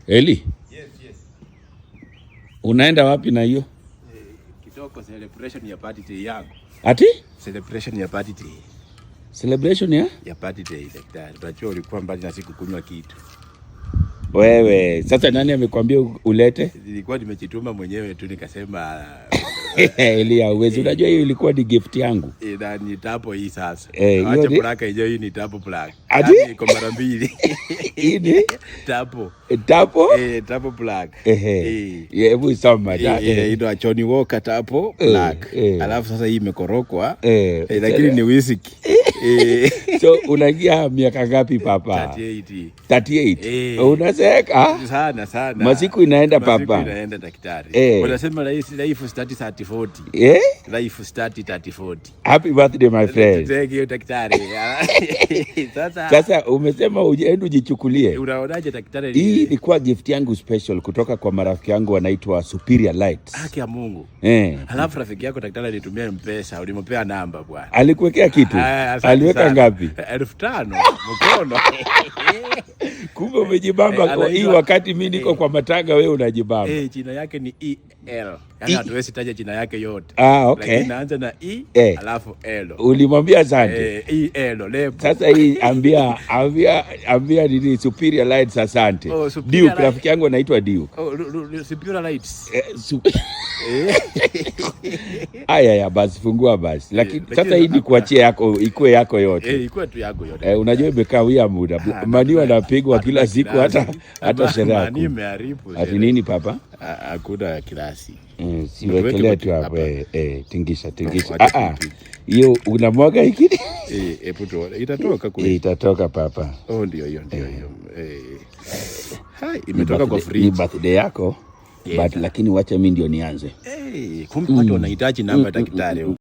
Eli? Yes. Unaenda wapi na hiyo? Kitoko celebration ya birthday yangu. Ati? Celebration ya birthday. Celebration ya? Ya birthday daktari. Unajua ulikuwa mbali na siku kunywa kitu. Wewe, sasa nani amekwambia ulete? Nilikuwa nimejituma mwenyewe tu nikasema Eli hauwezi. Unajua hiyo ilikuwa ni gift yangu. Na ni tapo hii sasa. Acha plaka hiyo, hii ni tapo plaka. Ati? Iko mara mbili. Hii ni tapo. Tapo? Tapo plaka. Hebu soma. Ndio Johnny Walker tapo plaka. Alafu sasa hii imekorokwa. Lakini ni whisky. So unaingia miaka ngapi papa? 38. Unazeeka? Sana. Masiku inaenda papa. Masiku inaenda daktari. Wanasema life start 30-40. Life start 30-40. Happy birthday my friend. Thank you daktari. Sasa umesema uende ujichukulie. Unaonaje daktari? Hii ilikuwa gift yangu special kutoka kwa marafiki yangu wanaitwa Superior Lights. Haki ya Mungu. Halafu rafiki yako daktari alitumia M-Pesa, ulimpea namba bwana. Alikuwekea kitu? Aliweka ngapi? 5,000 mkono. Kumbe umejibamba hii wakati mimi niko kwa matanga, wewe unajibamba. Jina yake ni EL. Yaani hatuwezi taja jina yake yote. Okay. Lakini naanza na E alafu L. Ulimwambia asante. EL lebo. Sasa hii ambia nini Superior Lights asante. Duke, rafiki yangu anaitwa Duke. Superior Lights. Aya basi fungua basi. Lakini sasa hii ni kuachia yako, ikuwe yako yote. Ikuwe tu yako yote. Unajua imekaa wia muda. Mani wanapigwa kila siku hata sherehe. Mani imeharibu. Ati nini papa? Hakuna kilasi. Siwekelea tu hapo. Tingisha. Hiyo unamwaga hiki? Itatoka kule. Itatoka papa. Ndio hiyo. Hai, imetoka kwa fridge. Ni birthday yako. But lakini wacha mimi ndio nianze. Kumbe watu wanahitaji namba daktari.